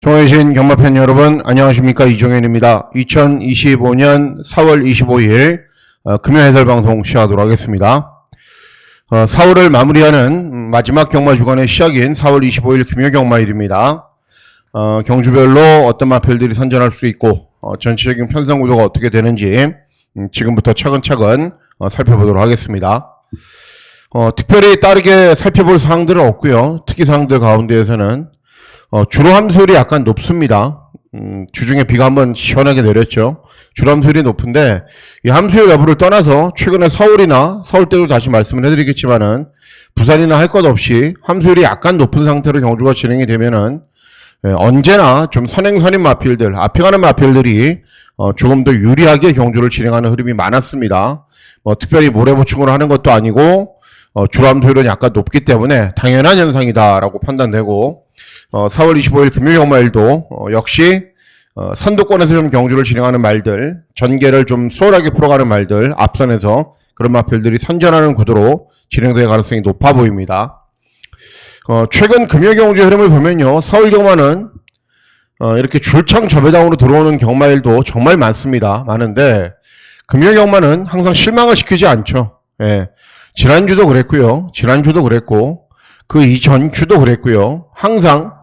통해신 경마팬 여러분 안녕하십니까, 이종현입니다. 2025년 4월 25일 금요해설방송 시작하도록 하겠습니다. 4월을 마무리하는 마지막 경마 주간의 시작인 4월 25일 금요경마일입니다. 경주별로 어떤 마필들이 선전할 수 있고 전체적인 편성 구도가 어떻게 되는지 지금부터 차근차근 살펴보도록 하겠습니다. 특별히 다르게 살펴볼 사항들은 없고요. 특이 사항들 가운데에서는 주로 함수율이 약간 높습니다. 주중에 비가 한번 시원하게 내렸죠. 주로 함수율이 높은데 이 함수율 여부를 떠나서 최근에 서울이나 서울 때도 다시 말씀을 해드리겠지만은 부산이나 할 것 없이 함수율이 약간 높은 상태로 경주가 진행이 되면은 언제나 좀 선행선인 마필들, 앞에 가는 마필들이 조금 더 유리하게 경주를 진행하는 흐름이 많았습니다. 특별히 모래보충을 하는 것도 아니고 주로 함수율은 약간 높기 때문에 당연한 현상이다라고 판단되고 4월 25일 금요경마일도 역시 선두권에서 좀 경주를 진행하는 말들, 전개를 좀 수월하게 풀어가는 말들, 앞선에서 그런 마필들이 선전하는 구도로 진행될 가능성이 높아 보입니다. 최근 금요경주의 흐름을 보면요, 서울경마는 이렇게 줄창 저배당으로 들어오는 경마일도 정말 많습니다. 금요경마는 항상 실망을 시키지 않죠. 지난주도 그랬고 그 이전 주도 그랬고요. 항상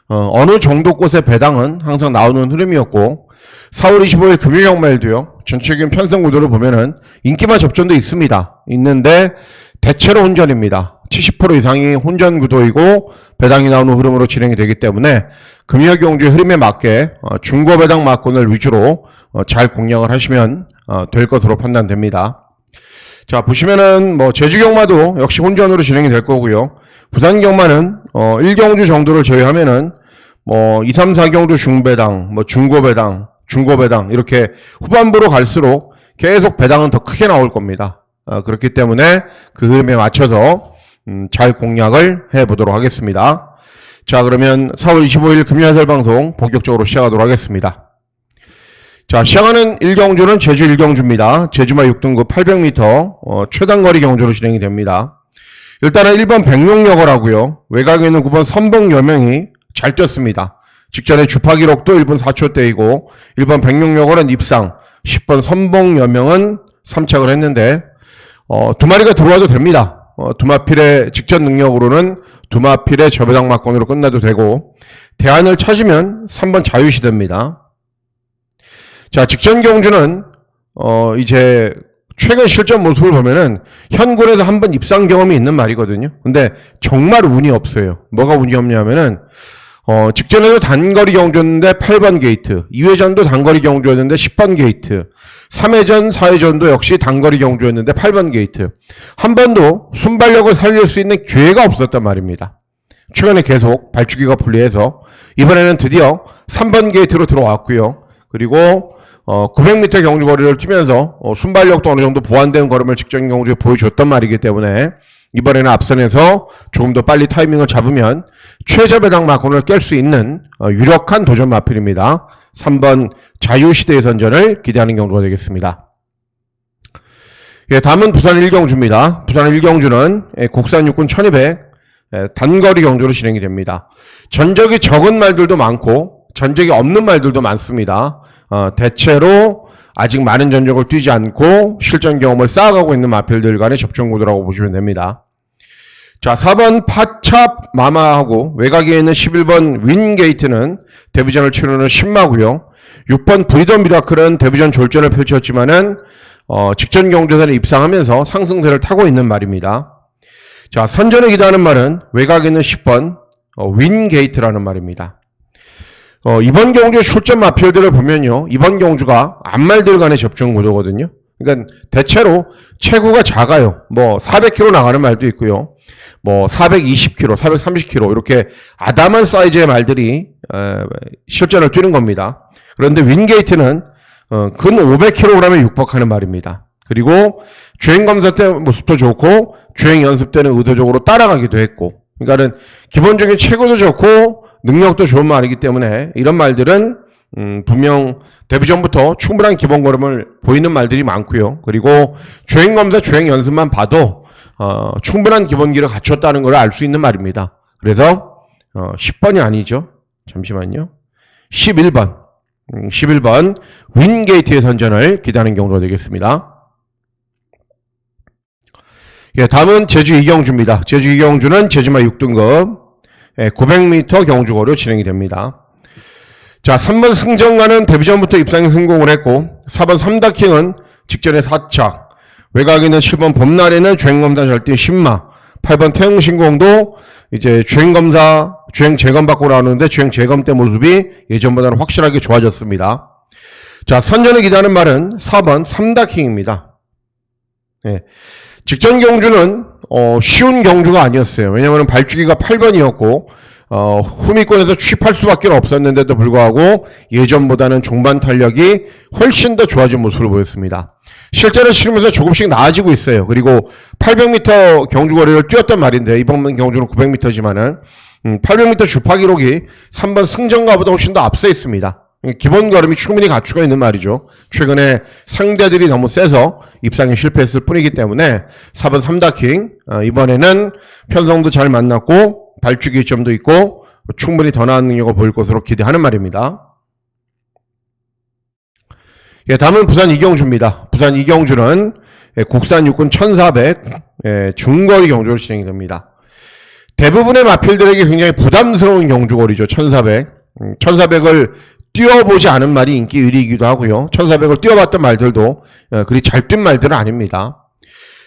어느 정도 곳의 배당은 항상 나오는 흐름이었고 4월 25일 금요경마일도요. 전체적인 편성 구도를 보면은 인기마 접전도 있는데 대체로 혼전입니다. 70% 이상이 혼전 구도이고 배당이 나오는 흐름으로 진행이 되기 때문에 금요경주의 흐름에 맞게 중고 배당 막권을 위주로 잘 공략을 하시면 될 것으로 판단됩니다. 자, 보시면은 제주경마도 역시 혼전으로 진행이 될 거고요. 부산경마는 1경주 정도를 제외하면은 2, 3, 4경주 중배당, 중고배당 이렇게 후반부로 갈수록 계속 배당은 더 크게 나올 겁니다. 그렇기 때문에 그 흐름에 맞춰서 잘 공략을 해보도록 하겠습니다. 자, 그러면 4월 25일 금요해설 방송 본격적으로 시작하도록 하겠습니다. 자, 시작하는 1경주는 제주 1경주입니다. 제주마 6등급 800m 최단거리 경주로 진행이 됩니다. 일단은 1번 백룡여거라고요. 외곽에 있는 9번 선봉여명이 잘 뛰었습니다. 직전에 주파 기록도 1분 4초대이고 1번 백룡여거는 입상, 10번 선봉여명은 3착을 했는데 두 마리가 들어와도 됩니다. 두마필의 직전 능력으로는 두마필의 저배당 막권으로 끝나도 되고 대안을 찾으면 3번 자유시대입니다. 자, 직전 경주는 이제 최근 실전 모습을 보면은 현군에서 한번 입상 경험이 있는 말이거든요. 근데 정말 운이 없어요. 뭐가 운이 없냐면은 직전에도 단거리 경주였는데 8번 게이트, 2회전도 단거리 경주였는데 10번 게이트, 3회전, 4회전도 역시 단거리 경주였는데 8번 게이트. 한 번도 순발력을 살릴 수 있는 기회가 없었단 말입니다. 최근에 계속 발주기가 불리해서 이번에는 드디어 3번 게이트로 들어왔고요. 그리고 900m 경주거리를 뛰면서 순발력도 어느 정도 보완된 걸음을 직전 경주에 보여줬단 말이기 때문에 이번에는 앞선에서 조금 더 빨리 타이밍을 잡으면 최저배당 막권을 깰 수 있는 유력한 도전 마필입니다. 3번 자유시대의 선전을 기대하는 경주가 되겠습니다. 다음은 부산 1경주입니다. 부산 1경주는 국산 육군 1200 단거리 경주로 진행이 됩니다. 전적이 적은 말들도 많고 전적이 없는 말들도 많습니다. 대체로 아직 많은 전적을 뛰지 않고 실전 경험을 쌓아가고 있는 마필들 간의 접전 구도라고 보시면 됩니다. 자, 4번 파찹 마마하고 외곽에 있는 11번 윈게이트는 데뷔전을 치르는 신마고요. 6번 브리더 미라클은 데뷔전 졸전을 펼쳤지만은 직전 경주에서는 입상하면서 상승세를 타고 있는 말입니다. 자, 선전을 기대하는 말은 외곽에 있는 10번 윈게이트라는 말입니다. 이번 경주의 출전 마필들을 보면요, 이번 경주가 앞말들 간의 접종 구도거든요. 그러니까 대체로 체구가 작아요. 400kg 나가는 말도 있고요. 420kg, 430kg 이렇게 아담한 사이즈의 말들이 실전을 뛰는 겁니다. 그런데 윈게이트는 근 500kg에 육박하는 말입니다. 그리고 주행 검사 때 모습도 좋고 주행 연습 때는 의도적으로 따라가기도 했고, 그러니까는 기본적인 체구도 좋고 능력도 좋은 말이기 때문에 이런 말들은 분명 데뷔전부터 충분한 기본 걸음을 보이는 말들이 많고요. 그리고 주행검사 주행 연습만 봐도 충분한 기본기를 갖췄다는 걸 알 수 있는 말입니다. 그래서 10번이 아니죠. 잠시만요. 11번 11번 윈게이트의 선전을 기대하는 경주가 되겠습니다. 예, 다음은 제주 이경주입니다. 제주 이경주는 제주마 6등급 900m 경주거리로 진행이 됩니다. 자, 3번 승정가는 데뷔전부터 입상에 성공을 했고 4번 삼다킹은 직전에 4착, 외곽에 있는 7번 봄날에는 주행검사 절대 10마, 8번 태흥신공도 이제 주행검사 주행 재검 받고 나오는데 주행 재검 때 모습이 예전보다는 확실하게 좋아졌습니다. 자, 선전을 기대하는 말은 4번 삼다킹입니다. 예. 직전 경주는 쉬운 경주가 아니었어요. 왜냐하면 발주기가 8번이었고 후미권에서 취입할 수밖에 없었는데도 불구하고 예전보다는 종반 탄력이 훨씬 더 좋아진 모습을 보였습니다. 실제로 치르면서 조금씩 나아지고 있어요. 그리고 800m 경주거리를 뛰었단 말인데 이번 경주는 900m지만은 800m 주파 기록이 3번 승정가보다 훨씬 더 앞서 있습니다. 기본 걸음이 충분히 갖추고 있는 말이죠. 최근에 상대들이 너무 세서 입상에 실패했을 뿐이기 때문에 4번 삼다킹 이번에는 편성도 잘 만났고 발주기 점도 있고 충분히 더 나은 능력을 보일 것으로 기대하는 말입니다. 예, 다음은 부산 이경주입니다. 부산 이경주는 국산 육군 1400 중거리 경주로 진행이 됩니다. 대부분의 마필들에게 굉장히 부담스러운 경주거리죠. 1400. 1400을 뛰어보지 않은 말이 인기 1위이기도 하고요. 1400을 뛰어봤던 말들도 그리 잘 뛴 말들은 아닙니다.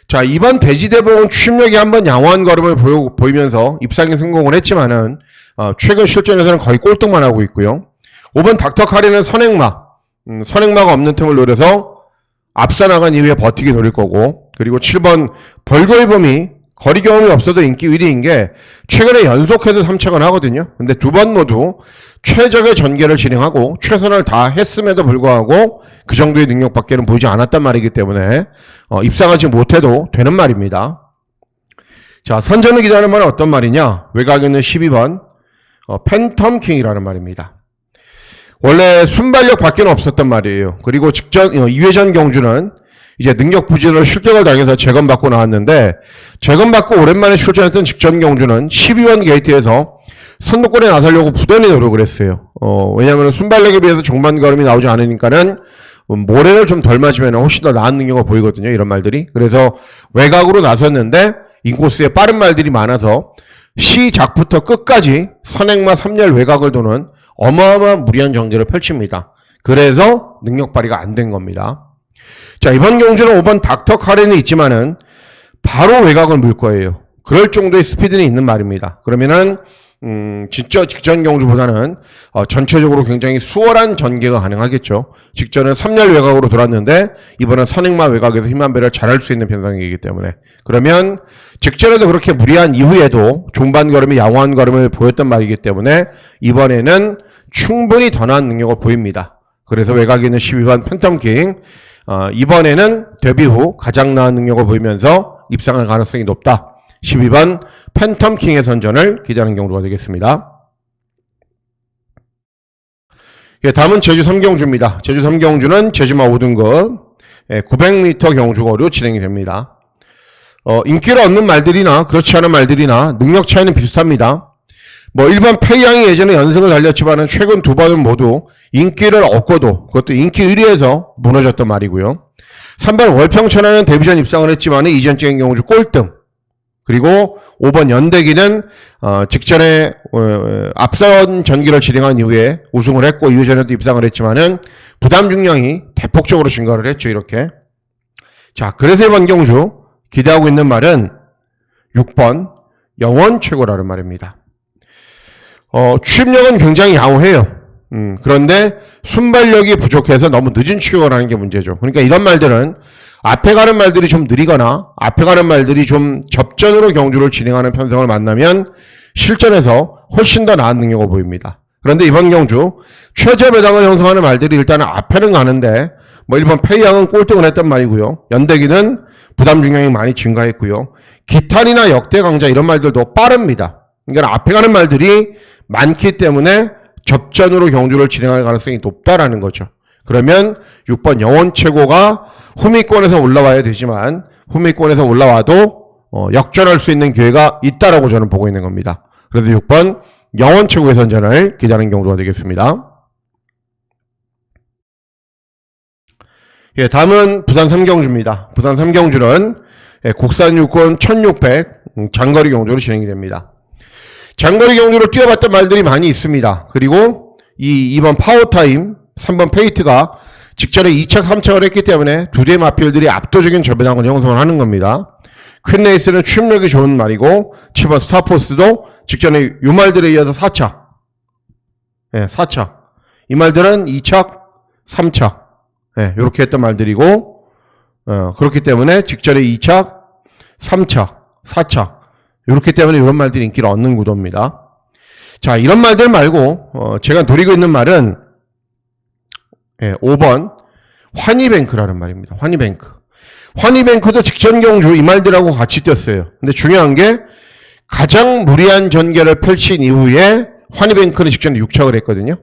자, 이번 대지대봉은 추임력이 한번 양호한 걸음을 보이면서 입상에 성공을 했지만은 최근 실전에서는 거의 꼴등만 하고 있고요. 5번 닥터카리는 선행마가 없는 틈을 노려서 앞서 나간 이후에 버티기 노릴 거고, 그리고 7번 벌거이범이 거리 경험이 없어도 인기 1위인 게 최근에 연속해서 3착을 하거든요. 근데 두 번 모두 최적의 전개를 진행하고 최선을 다했음에도 불구하고 그 정도의 능력밖에는 보이지 않았단 말이기 때문에 입상하지 못해도 되는 말입니다. 자, 선전을 기대하는 말은 어떤 말이냐? 외곽에 있는 12번 팬텀킹이라는 말입니다. 원래 순발력 밖에는 없었단 말이에요. 그리고 직전 2회전 경주는 이제 능력 부진으로 실격을 당해서 재검받고 나왔는데, 재검받고 오랜만에 출전했던 직전 경주는 12번 게이트에서 선두권에 나서려고 부단히 노력을 했어요. 왜냐하면 순발력에 비해서 종반 걸음이 나오지 않으니까는 모래를 좀 덜 맞으면 훨씬 더 나은 능력을 보이거든요. 이런 말들이. 그래서 외곽으로 나섰는데 인코스에 빠른 말들이 많아서 시작부터 끝까지 선행마 3열 외곽을 도는 어마어마한 무리한 전개를 펼칩니다. 그래서 능력 발휘가 안 된 겁니다. 자, 이번 경주는 5번 닥터 카렌이 있지만은 바로 외곽을 물 거예요. 그럴 정도의 스피드는 있는 말입니다. 그러면은 진짜 직전 경주보다는 전체적으로 굉장히 수월한 전개가 가능하겠죠. 직전은 3열 외곽으로 돌았는데 이번은 선행마 외곽에서 힘 한 배를 잘할 수 있는 편성이기 때문에, 그러면 직전에도 그렇게 무리한 이후에도 종반 걸음이 양호한 걸음을 보였던 말이기 때문에 이번에는 충분히 더 나은 능력을 보입니다. 그래서 외곽에 있는 12번 팬텀킹 이번에는 데뷔 후 가장 나은 능력을 보이면서 입상할 가능성이 높다. 12번 팬텀킹의 선전을 기대하는 경주가 되겠습니다. 예, 다음은 제주 3경주입니다. 제주 3경주는 제주마 5등급 900m 경주거리로 진행이 됩니다. 인기를 얻는 말들이나 그렇지 않은 말들이나 능력 차이는 비슷합니다. 뭐 일반 페이양이 예전에 연승을 달렸지만은 최근 두 번은 모두 인기를 얻고도 그것도 인기 1위에서 무너졌던 말이고요. 3번 월평천하는 데뷔전 입상을 했지만은 이전적인 경우는 꼴등. 그리고 5번 연대기는 직전에 앞선 전기를 진행한 이후에 우승을 했고 2회전에도 입상을 했지만은 부담 중량이 대폭적으로 증가를 했죠. 이렇게. 자, 그래서 이번 경주 기대하고 있는 말은 6번 영원 최고라는 말입니다. 추임력은 굉장히 양호해요. 그런데 순발력이 부족해서 너무 늦은 추격을 하는 게 문제죠. 그러니까 이런 말들은 앞에 가는 말들이 좀 느리거나 앞에 가는 말들이 좀 접전으로 경주를 진행하는 편성을 만나면 실전에서 훨씬 더 나은 능력을 보입니다. 그런데 이번 경주 최저 배당을 형성하는 말들이 일단은 앞에는 가는데 뭐 1번 페이양은 꼴등을 했단 말이고요. 연대기는 부담 중량이 많이 증가했고요. 기탄이나 역대 강자 이런 말들도 빠릅니다. 그러니까 앞에 가는 말들이 많기 때문에 접전으로 경주를 진행할 가능성이 높다라는 거죠. 그러면 6번 영원 최고가 후미권에서 올라와야 되지만 후미권에서 올라와도 역전할 수 있는 기회가 있다라고 저는 보고 있는 겁니다. 그래서 6번 영원 최고의 선전을 기대하는 경주가 되겠습니다. 예, 다음은 부산 삼경주입니다. 부산 삼경주는 국산 육군 1600 장거리 경주로 진행이 됩니다. 장거리 경주로 뛰어봤던 말들이 많이 있습니다. 그리고 이번 파워타임 3번 페이트가 직전에 2착, 3착을 했기 때문에 두 대의 마필들이 압도적인 저배당을 형성을 하는 겁니다. 퀸레이스는 추임력이 좋은 말이고 7번 스타포스도 직전에 이 말들에 이어서 4착, 예, 4착. 이 말들은 2착, 3착, 예, 이렇게 했던 말들이고, 그렇기 때문에 직전에 2착, 3착, 4착, 이렇기 때문에 이런 말들이 인기를 얻는 구도입니다. 자, 이런 말들 말고 제가 노리고 있는 말은 5번 환희뱅크라는 말입니다. 환희뱅크. 환희뱅크도 직전 경주 이 말들하고 같이 뛰었어요. 근데 중요한 게 가장 무리한 전개를 펼친 이후에 환희뱅크는 직전에 6착을 했거든요.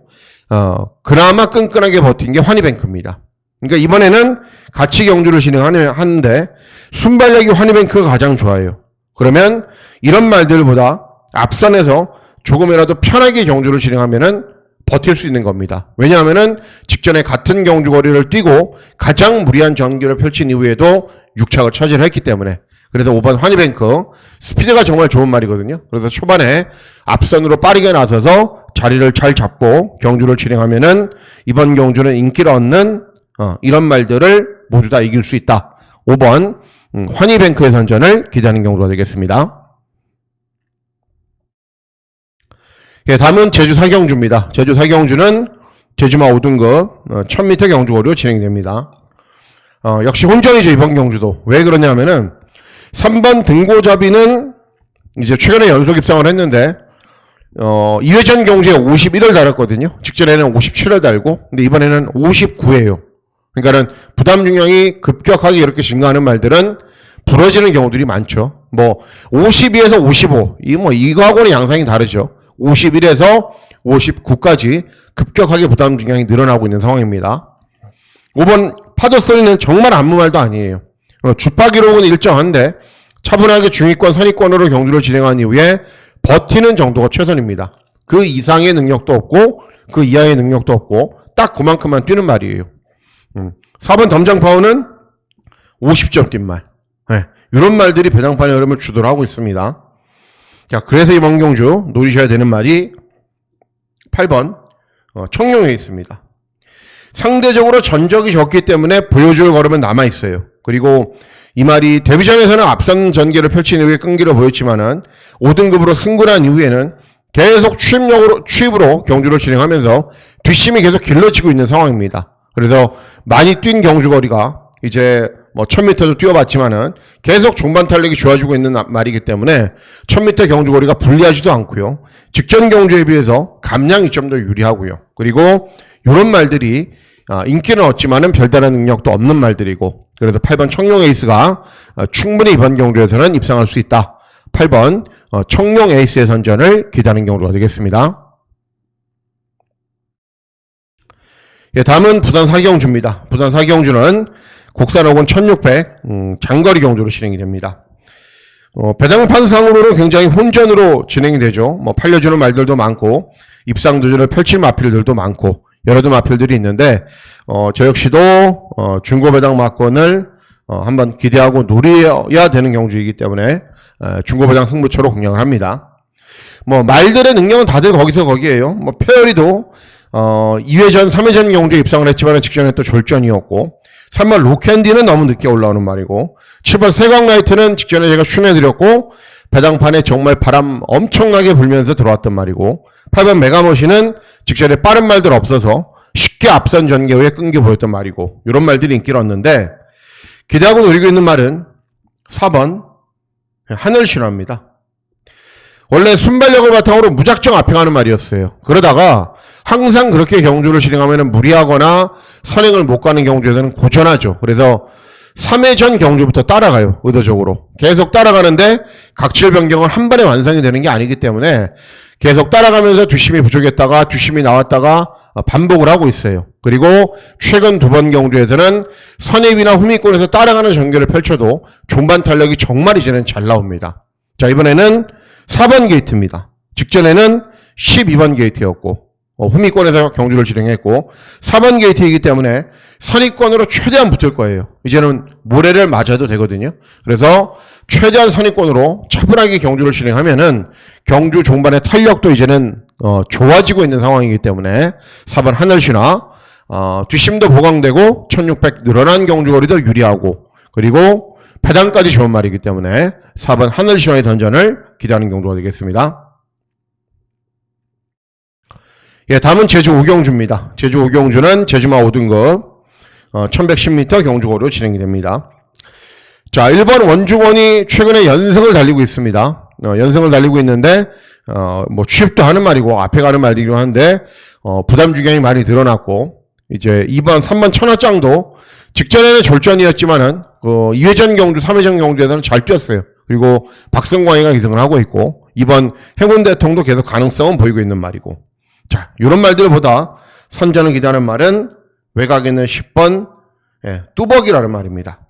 그나마 끈끈하게 버틴 게 환희뱅크입니다. 그러니까 이번에는 같이 경주를 진행하는데 순발력이 환희뱅크가 가장 좋아요. 그러면 이런 말들보다 앞선에서 조금이라도 편하게 경주를 진행하면은 버틸 수 있는 겁니다. 왜냐하면은 직전에 같은 경주 거리를 뛰고 가장 무리한 전개를 펼친 이후에도 6착을 차지를 했기 때문에. 그래서 5번 환희뱅크 스피드가 정말 좋은 말이거든요. 그래서 초반에 앞선으로 빠르게 나서서 자리를 잘 잡고 경주를 진행하면은 이번 경주는 인기를 얻는 이런 말들을 모두 다 이길 수 있다. 5번 환희뱅크의 선전을 기대하는 경주가 되겠습니다. 예, 다음은 제주 사경주입니다. 제주 사경주는 제주마 5등급 1000m 경주거리로 진행됩니다. 역시 혼전이죠, 이번 경주도. 왜 그러냐면은 3번 등고잡이는 이제 최근에 연속 입상을 했는데 2회전 경주에 51을 달았거든요. 직전에는 57을 달고, 근데 이번에는 59예요. 그러니까는 부담 중량이 급격하게 이렇게 증가하는 말들은 부러지는 경우들이 많죠. 뭐 52에서 55, 이거하고는 양상이 다르죠. 51에서 59까지 급격하게 부담 중량이 늘어나고 있는 상황입니다. 5번 파도소리는 정말 아무 말도 아니에요. 주파 기록은 일정한데 차분하게 중위권, 선위권으로 경주를 진행한 이후에 버티는 정도가 최선입니다. 그 이상의 능력도 없고 그 이하의 능력도 없고 딱 그만큼만 뛰는 말이에요. 4번 덤장파워는 50점 뛴 말. 네, 이런 말들이 배당판의 흐름을 주도를 하고 있습니다. 자, 그래서 이번 경주 노리셔야 되는 말이 8번 청룡에 있습니다. 상대적으로 전적이 적기 때문에 보여줄 걸음은 남아있어요. 그리고 이 말이 데뷔전에서는 앞선 전개를 펼친 이후에 끈기를 보였지만은 5등급으로 승군한 이후에는 계속 추입으로 경주를 진행하면서 뒷심이 계속 길러지고 있는 상황입니다. 그래서 많이 뛴 경주거리가 이제 1000m도 뛰어봤지만은 계속 종반 탄력이 좋아지고 있는 말이기 때문에 1000m 경주거리가 불리하지도 않고요. 직전 경주에 비해서 감량이 좀 더 유리하고요. 그리고 이런 말들이 인기는 얻지만은 별다른 능력도 없는 말들이고, 그래서 8번 청룡 에이스가 충분히 이번 경주에서는 입상할 수 있다. 8번 청룡 에이스의 선전을 기대하는 경우가 되겠습니다. 예, 다음은 부산 사경주입니다. 부산 사경주는 국산 호군 1600 장거리 경주로 진행이 됩니다. 배당판상으로는 굉장히 혼전으로 진행이 되죠. 팔려주는 말들도 많고 입상 도전을 펼칠 마필들도 많고 여러 마필들이 있는데 저 역시도 중고 배당 막권을 한번 기대하고 노려야 되는 경주이기 때문에 중고 배당 승부처로 공략을 합니다. 말들의 능력은 다들 거기에요. 페어리도 2회전, 3회전 경주에 입상을 했지만 직전에 또 졸전이었고, 3번 로캔디는 너무 늦게 올라오는 말이고, 7번 세광라이트는 직전에 제가 추천해드렸고 배당판에 정말 바람 엄청나게 불면서 들어왔던 말이고, 8번 메가머신은 직전에 빠른 말들 없어서 쉽게 앞선 전개 후에 끈기 보였던 말이고, 이런 말들이 인기를 얻는데 기대하고 노리고 있는 말은 4번 하늘신화입니다. 원래 순발력을 바탕으로 무작정 앞에 가는 말이었어요. 그러다가 항상 그렇게 경주를 진행하면 무리하거나 선행을 못 가는 경주에서는 고전하죠. 그래서 3회전 경주부터 따라가요. 의도적으로. 계속 따라가는데 각질 변경을 한 번에 완성이 되는 게 아니기 때문에 계속 따라가면서 뒷심이 부족했다가 뒷심이 나왔다가 반복을 하고 있어요. 그리고 최근 두 번 경주에서는 선입이나 후미권에서 따라가는 전개를 펼쳐도 종반 탄력이 정말 이제는 잘 나옵니다. 자, 이번에는 4번 게이트입니다. 직전에는 12번 게이트였고 후미권에서 경주를 진행했고 4번 게이트이기 때문에 선입권으로 최대한 붙을 거예요. 이제는 모래를 맞아도 되거든요. 그래서 최대한 선입권으로 차분하게 경주를 진행하면은 경주 종반의 탄력도 이제는 좋아지고 있는 상황이기 때문에 4번 하늘신화 뒷심도 보강되고 1600 늘어난 경주거리도 유리하고 그리고 배당까지 좋은 말이기 때문에 4번 하늘신화의 선전을 기대하는 경주가 되겠습니다. 예, 다음은 제주 오경주입니다. 제주 오경주는 제주마 5등급 1110m 경주거리로 진행이 됩니다. 자, 1번 원중원이 최근에 연승을 달리고 있습니다. 연승을 달리고 있는데 뭐 취입도 하는 말이고 앞에 가는 말이기도 한데 부담 주경이 많이 늘어났고 이제 2번 3번 천하장도 직전에는 졸전이었지만은 2회전 경주 3회전 경주에서는 잘 뛰었어요. 그리고 박성광이가 기승을 하고 있고 2번 행운대통도 계속 가능성은 보이고 있는 말이고 자, 이런 말들보다 선전을 기대하는 말은 외곽에는 10번 뚜벅이라는 말입니다.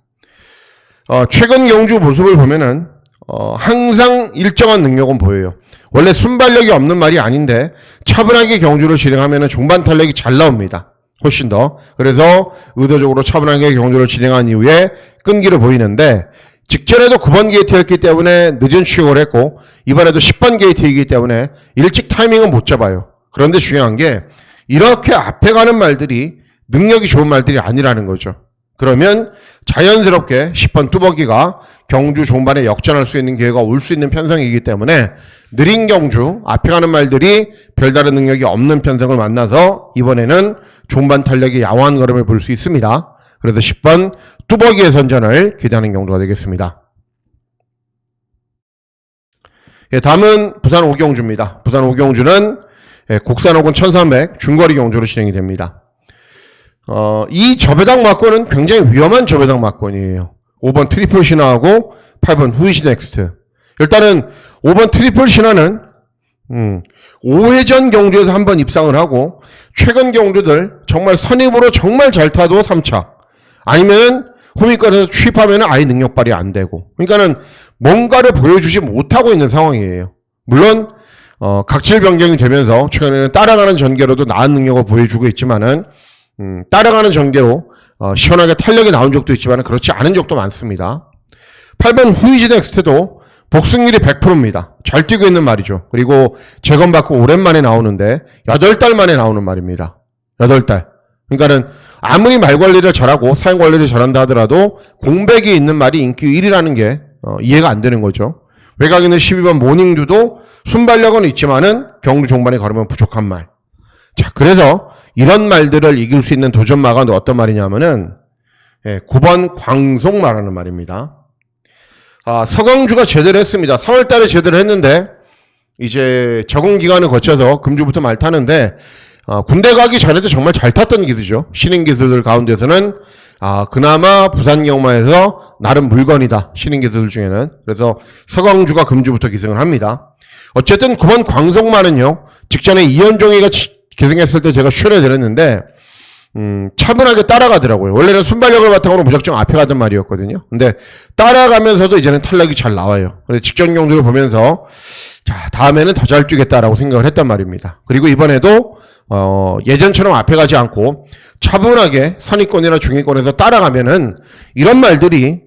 최근 경주 모습을 보면은 항상 일정한 능력은 보여요. 원래 순발력이 없는 말이 아닌데 차분하게 경주를 진행하면은 종반 탄력이 잘 나옵니다. 훨씬 더. 그래서 의도적으로 차분하게 경주를 진행한 이후에 끈기를 보이는데 직전에도 9번 게이트였기 때문에 늦은 취역을 했고 이번에도 10번 게이트이기 때문에 일찍 타이밍은 못 잡아요. 그런데 중요한 게 이렇게 앞에 가는 말들이 능력이 좋은 말들이 아니라는 거죠. 그러면 자연스럽게 10번 뚜벅이가 경주 종반에 역전할 수 있는 기회가 올 수 있는 편성이기 때문에 느린 경주 앞에 가는 말들이 별다른 능력이 없는 편성을 만나서 이번에는 종반 탄력의 야호한 걸음을 볼 수 있습니다. 그래서 10번 뚜벅이의 선전을 기대하는 경주가 되겠습니다. 예, 다음은 부산 오경주입니다. 부산 오경주는 곡산 호군 1300 중거리 경주로 진행이 됩니다. 이 저배당 막권은 굉장히 위험한 저배당 막권이에요. 5번 트리플 신화하고 8번 후이시 넥스트. 일단은 5번 트리플 신화는 5회전 경주에서 한번 입상을 하고 최근 경주들 정말 선입으로 정말 잘 타도 3차 아니면 후미권에서 취입하면 아예 능력 발휘 안 되고 그러니까는 뭔가를 보여주지 못하고 있는 상황이에요. 물론 각질 변경이 되면서 최근에는 따라가는 전개로도 나은 능력을 보여주고 있지만은 따라가는 전개로 시원하게 탄력이 나온 적도 있지만 그렇지 않은 적도 많습니다. 8번 후이지 넥스트도 복승률이 100%입니다. 잘 뛰고 있는 말이죠. 그리고 재검받고 오랜만에 나오는데 8달 만에 나오는 말입니다. 8달. 그러니까는 아무리 말 관리를 잘하고 사용 관리를 잘한다 하더라도 공백이 있는 말이 인기 1위라는 게 이해가 안 되는 거죠. 외곽에 있는 12번 모닝듀도 순발력은 있지만은 경주 종반에 걸으면 부족한 말. 자, 그래서 이런 말들을 이길 수 있는 도전마가 어떤 말이냐면은 9번 광속 말하는 말입니다. 서강주가 제대로 했습니다. 4월 달에 제대로 했는데 이제 적응 기간을 거쳐서 금주부터 말 타는데 군대 가기 전에도 정말 잘 탔던 기수죠. 신인 기수들 가운데서는 그나마 부산 경마에서 나름 물건이다. 신인 기수들 중에는. 그래서 서강주가 금주부터 기승을 합니다. 어쨌든 9번 광속만은요. 직전에 이현종이가 기승했을 때 제가 출연해드렸는데 차분하게 따라가더라고요. 원래는 순발력을 바탕으로 무작정 앞에 가던 말이었거든요. 근데 따라가면서도 이제는 탄력이 잘 나와요. 그래서 직전 경주를 보면서 자, 다음에는 더 잘 뛰겠다라고 생각을 했단 말입니다. 그리고 이번에도 예전처럼 앞에 가지 않고 차분하게 선입권이나 중위권에서 따라가면은 이런 말들이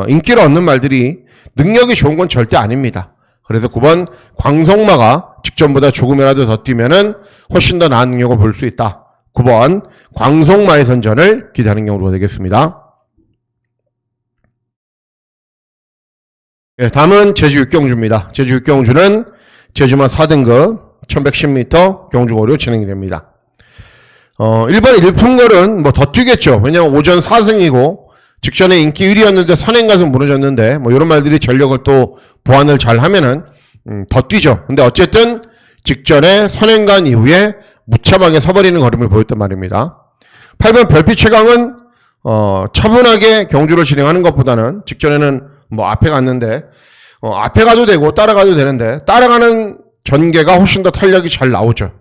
인기를 얻는 말들이 능력이 좋은 건 절대 아닙니다. 그래서 9번 광속마가 직전보다 조금이라도 더 뛰면은 훨씬 더 나은 능력을 볼 수 있다. 9번 광속마의 선전을 기대하는 경우가 되겠습니다. 예, 다음은 제주 육경주입니다. 제주 육경주는 제주마 4등급 1110m 경주거리로 진행이 됩니다. 1번 일품걸은 뭐 더 뛰겠죠. 왜냐면 오전 4승이고 직전에 인기 1위였는데 선행 가서 무너졌는데 뭐 이런 말들이 전력을 또 보완을 잘 하면은 더 뛰죠. 근데 어쨌든 직전에 선행간 이후에 무차하게 서버리는 걸음을 보였단 말입니다. 8번 별빛 최강은 차분하게 경주를 진행하는 것보다는 직전에는 뭐 앞에 갔는데 앞에 가도 되고 따라가도 되는데 따라가는 전개가 훨씬 더 탄력이 잘 나오죠.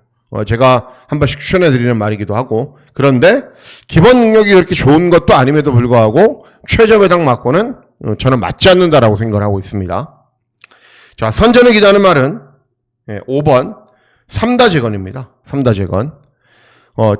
제가 한 번씩 추천해 드리는 말이기도 하고 그런데 기본 능력이 그렇게 좋은 것도 아님에도 불구하고 최저배당 맞고는 저는 맞지 않는다라고 생각을 하고 있습니다. 자, 선전을 기대하는 말은 5번 3다 재건입니다. 3다 재건.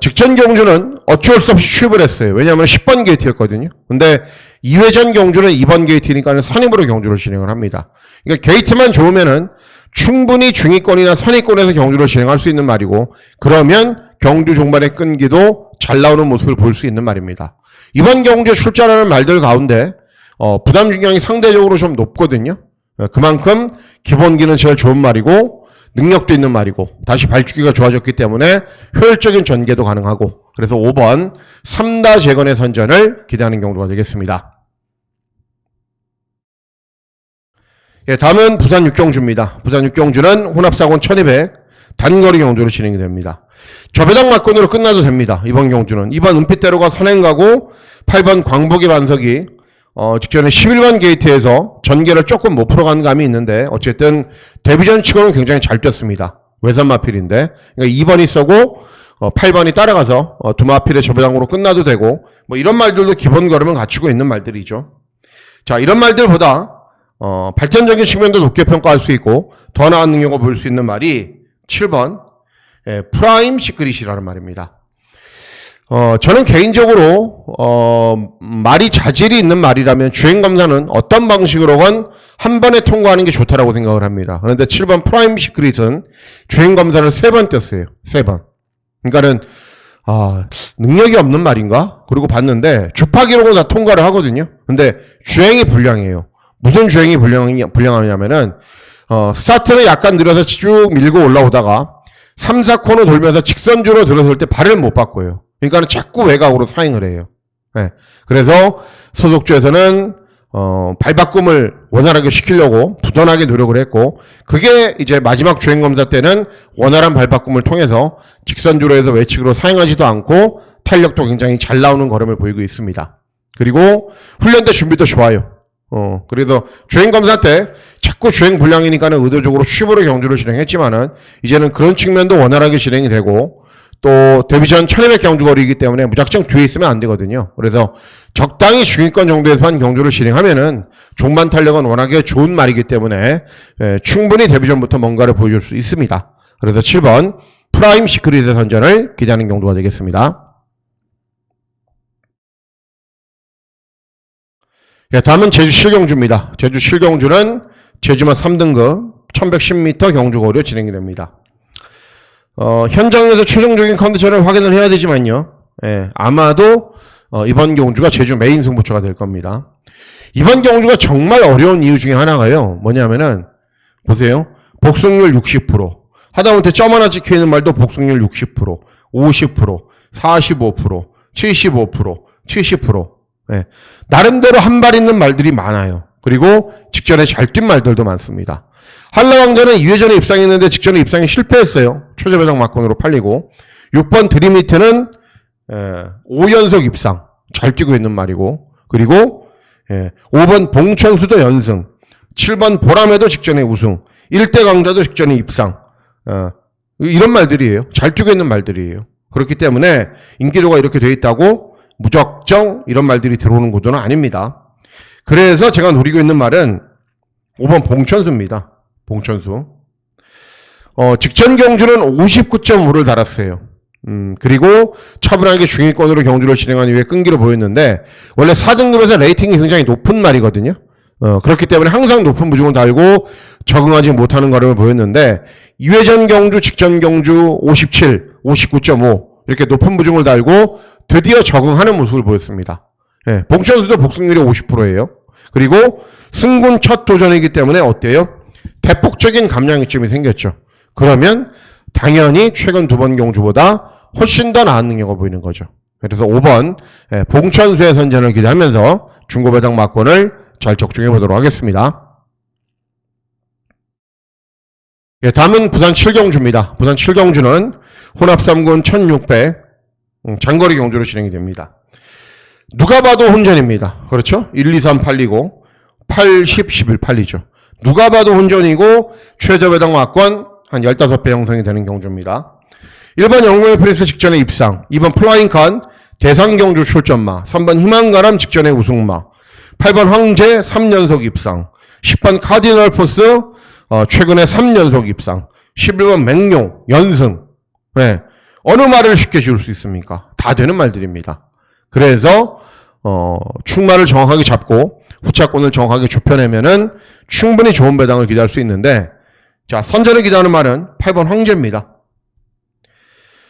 직전 경주는 어쩔 수 없이 취입을 했어요. 왜냐하면 10번 게이트였거든요. 근데 2회전 경주는 2번 게이트니까 선임으로 경주를 진행을 합니다. 그러니까 게이트만 좋으면은 충분히 중위권이나 선위권에서 경주를 진행할 수 있는 말이고, 그러면 경주 종반의 끈기도 잘 나오는 모습을 볼 수 있는 말입니다. 이번 경주에 출전하는 말들 가운데 부담 중량이 상대적으로 좀 높거든요. 그만큼 기본기는 제일 좋은 말이고 능력도 있는 말이고 다시 발주기가 좋아졌기 때문에 효율적인 전개도 가능하고, 그래서 5번 3다 재건의 선전을 기대하는 경주가 되겠습니다. 예, 다음은 부산 6경주입니다. 부산 6경주는 혼합사건 1200 단거리 경주로 진행이 됩니다. 저배당 막권으로 끝나도 됩니다. 이번 경주는 2번 은빛대로가 선행가고 8번 광복의 반석이 직전에 11번 게이트에서 전개를 조금 못 풀어간 감이 있는데 어쨌든 데뷔전 치고는 굉장히 잘 뛰었습니다. 외선 마필인데, 그러니까 2번이 쏘고 8번이 따라가서 두 마필의 저배당으로 끝나도 되고, 뭐 이런 말들도 기본 걸음을 갖추고 있는 말들이죠. 자, 이런 말들보다 발전적인 측면도 높게 평가할 수 있고 더 나은 능력을 볼 수 있는 말이 7번 프라임 시크릿이라는 말입니다. 저는 개인적으로 말이 자질이 있는 말이라면 주행검사는 어떤 방식으로건 한 번에 통과하는 게 좋다라고 생각을 합니다. 그런데 7번 프라임 시크릿은 주행검사를 3번 떴어요. 3번. 그러니까는 능력이 없는 말인가? 그리고 봤는데 주파기록은 다 통과를 하거든요. 근데 주행이 불량이에요. 무슨 주행이 불량하냐면은 스타트를 약간 느려서 쭉 밀고 올라오다가 3, 4코너 돌면서 직선주로 들어설 때 발을 못 바꿔요. 그러니까 자꾸 외곽으로 사행을 해요. 네. 그래서 소속주에서는 발바꿈을 원활하게 시키려고 부단하게 노력을 했고, 그게 이제 마지막 주행검사 때는 원활한 발바꿈을 통해서 직선주로 해서 외측으로 사행하지도 않고 탄력도 굉장히 잘 나오는 걸음을 보이고 있습니다. 그리고 훈련 때 준비도 좋아요. 그래서 주행검사 때 자꾸 주행 불량이니까는 의도적으로 취입으로 경주를 진행했지만은 이제는 그런 측면도 원활하게 진행이 되고, 또 데뷔전 1200 경주 거리이기 때문에 무작정 뒤에 있으면 안 되거든요. 그래서 적당히 중위권 정도에서만 경주를 진행하면은 종반 탄력은 워낙에 좋은 말이기 때문에 충분히 데뷔전부터 뭔가를 보여줄 수 있습니다. 그래서 7번 프라임 시크릿의 선전을 기대하는 경주가 되겠습니다. 예, 다음은 제주 7경주입니다. 제주 7경주는 제주만 3등급 1110m 경주거리로 진행이 됩니다. 현장에서 최종적인 컨디션을 확인을 해야 되지만요. 예, 아마도 이번 경주가 제주 메인 승부처가 될 겁니다. 이번 경주가 정말 어려운 이유 중에 하나가요. 뭐냐면은 보세요. 복승률 60%. 하다못해 점 하나 찍혀있는 말도 복승률 60%, 50%, 45%, 75%, 70%. 예, 나름대로 한 발 있는 말들이 많아요. 그리고 직전에 잘 뛴 말들도 많습니다. 한라왕자는 2회전에 입상했는데 직전에 입상이 실패했어요. 최저배당 막권으로 팔리고, 6번 드림히트는 5연속 입상 잘 뛰고 있는 말이고, 그리고 5번 봉천수도 연승, 7번 보람에도 직전에 우승, 1대 강자도 직전에 입상, 이런 말들이에요. 잘 뛰고 있는 말들이에요. 그렇기 때문에 인기도가 이렇게 돼 있다고 무적정 이런 말들이 들어오는 구도는 아닙니다. 그래서 제가 노리고 있는 말은 5번 봉천수입니다. 봉천수. 직전 경주는 59.5를 달았어요. 그리고 차분하게 중위권으로 경주를 진행한 이후에 끈기를 보였는데, 원래 4등급에서 레이팅이 굉장히 높은 말이거든요. 그렇기 때문에 항상 높은 무중을 달고 적응하지 못하는 걸음을 보였는데, 2회전 경주, 직전 경주 57, 59.5 이렇게 높은 무중을 달고 드디어 적응하는 모습을 보였습니다. 예, 봉천수도 복승률이 50%예요. 그리고 승군 첫 도전이기 때문에 어때요? 대폭적인 감량이점이 생겼죠. 그러면 당연히 최근 두 번 경주보다 훨씬 더 나은 능력을 보이는 거죠. 그래서 5번 봉천수의 선전을 기대하면서 중고배당 막권을 잘 적중해 보도록 하겠습니다. 예, 다음은 부산 7경주입니다. 부산 7경주는 혼합 3군 1600 장거리 경주로 진행이 됩니다. 누가 봐도 혼전입니다. 그렇죠? 1, 2, 3 팔리고 8, 10, 11 팔리죠. 누가 봐도 혼전이고 최저배당 막권 한 15배 형성이 되는 경주입니다. 1번 영광의 프리스 직전에 입상, 2번 플라잉칸 대상경주 출전마, 3번 희망가람 직전에 우승마, 8번 황제 3연속 입상, 10번 카디널 포스 최근에 3연속 입상, 11번 맹용, 연승. 네. 어느 말을 쉽게 지을 수 있습니까? 다 되는 말들입니다. 그래서 축말을 정확하게 잡고 후차권을 정확하게 좁혀내면은 충분히 좋은 배당을 기대할 수 있는데, 자, 선전을 기대하는 말은 8번 황제입니다.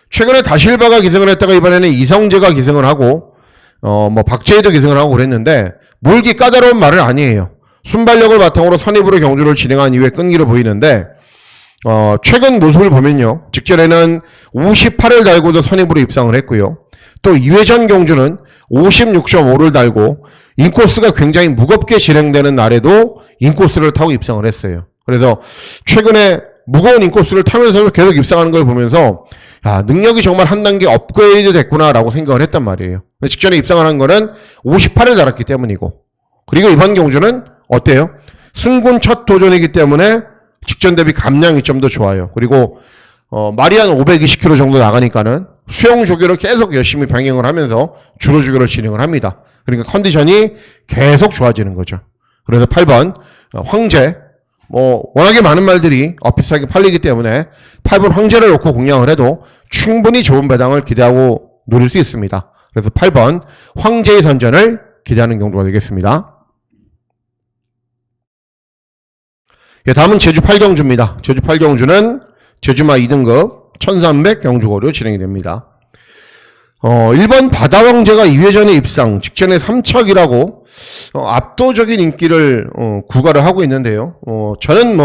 최근에 다실바가 기승을 했다가 이번에는 이성재가 기승을 하고 박재희도 기승을 하고 그랬는데 몰기 까다로운 말은 아니에요. 순발력을 바탕으로 선입으로 경주를 진행한 이후에 끈기를 보이는데 최근 모습을 보면요. 직전에는 58을 달고도 선입으로 입상을 했고요. 또 2회 전 경주는 56.5를 달고 인코스가 굉장히 무겁게 진행되는 날에도 인코스를 타고 입상을 했어요. 그래서 최근에 무거운 인코스를 타면서도 계속 입상하는 걸 보면서 야, 능력이 정말 한 단계 업그레이드 됐구나라고 생각을 했단 말이에요. 직전에 입상을 한 거는 58을 달았기 때문이고, 그리고 이번 경주는 어때요? 승군 첫 도전이기 때문에 직전 대비 감량이 좀 더 좋아요. 그리고 말이 한 520km 정도 나가니까는 수영 조교를 계속 열심히 병행을 하면서 주로 조교를 진행을 합니다. 그러니까 컨디션이 계속 좋아지는 거죠. 그래서 8번 황제, 워낙에 많은 말들이 비싸게 팔리기 때문에 8번 황제를 놓고 공략을 해도 충분히 좋은 배당을 기대하고 노릴 수 있습니다. 그래서 8번 황제의 선전을 기대하는 경주가 되겠습니다. 예, 다음은 제주 8경주입니다. 제주 8경주는 제주마 2등급 1300 경주거리로 진행이 됩니다. 1번 바다왕제가 2회 전에 입상, 직전에 3척이라고 압도적인 인기를 구가를 하고 있는데요. 저는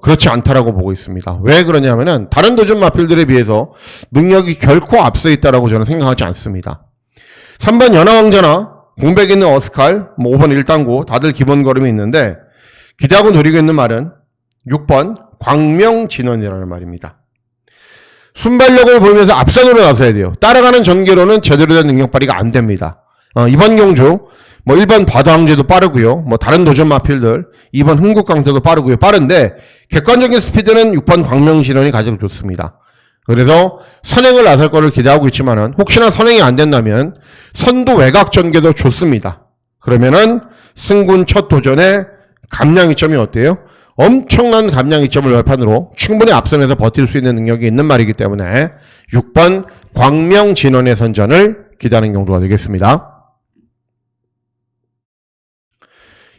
그렇지 않다라고 보고 있습니다. 왜 그러냐면은 다른 도전 마필들에 비해서 능력이 결코 앞서 있다라고 저는 생각하지 않습니다. 3번 연하왕자나 공백 있는 어스칼, 5번 일당고 다들 기본 걸음이 있는데 기대하고 노리고 있는 말은 6번 광명진원이라는 말입니다. 순발력을 보이면서 앞선으로 나서야 돼요. 따라가는 전개로는 제대로 된 능력 발휘가 안 됩니다. 이번 경주 1번 바다왕제도 빠르고요. 다른 도전 마필들 2번 흥국강태도 빠르고요. 빠른데 객관적인 스피드는 6번 광명진원이 가장 좋습니다. 그래서 선행을 나설 거를 기대하고 있지만은 혹시나 선행이 안 된다면 선도 외곽 전개도 좋습니다. 그러면은 승군 첫 도전에 감량 이점이 어때요? 엄청난 감량 이점을 열판으로 충분히 앞선에서 버틸 수 있는 능력이 있는 말이기 때문에 6번 광명진원의 선전을 기대하는 경주가 되겠습니다.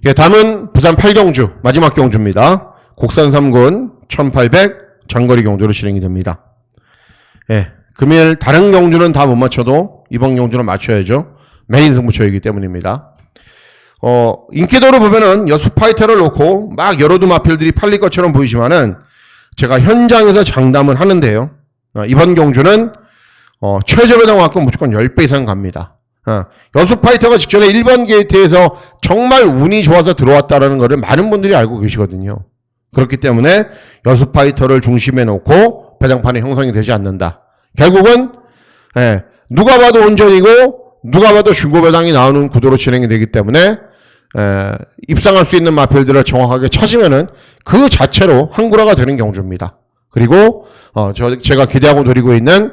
예, 다음은 부산 8경주 마지막 경주입니다. 곡산 3군 1800 장거리 경주로 진행이 됩니다. 예, 금일 다른 경주는 다 못 맞춰도 이번 경주는 맞춰야죠. 메인 승부처이기 때문입니다. 인기도로 보면은 여수파이터를 놓고 막 여러 두 마필들이 팔릴 것처럼 보이지만은 제가 현장에서 장담을 하는데요. 이번 경주는 최저배당만큼 무조건 10배 이상 갑니다. 여수파이터가 직전에 1번 게이트에서 정말 운이 좋아서 들어왔다라는 것을 많은 분들이 알고 계시거든요. 그렇기 때문에 여수파이터를 중심에 놓고 배당판이 형성이 되지 않는다. 결국은 누가 봐도 온전이고 누가 봐도 중고배당이 나오는 구도로 진행이 되기 때문에 입상할 수 있는 마필들을 정확하게 찾으면은 그 자체로 한구라가 되는 경주입니다. 그리고 제가 기대하고 노리고 있는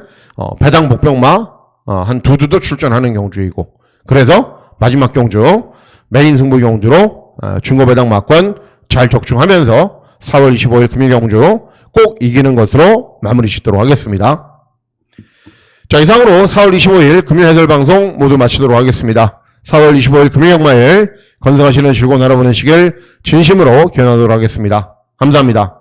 배당 복병마 한 두 두도 출전하는 경주이고, 그래서 마지막 경주 메인 승부 경주로 중고배당 막권 잘 적중하면서 4월 25일 금일 경주 꼭 이기는 것으로 마무리 짓도록 하겠습니다. 자, 이상으로 4월 25일 금일 해설 방송 모두 마치도록 하겠습니다. 4월 25일 금일 경마일 건승하시는 즐거운 하루 보내시길 진심으로 기원하도록 하겠습니다. 감사합니다.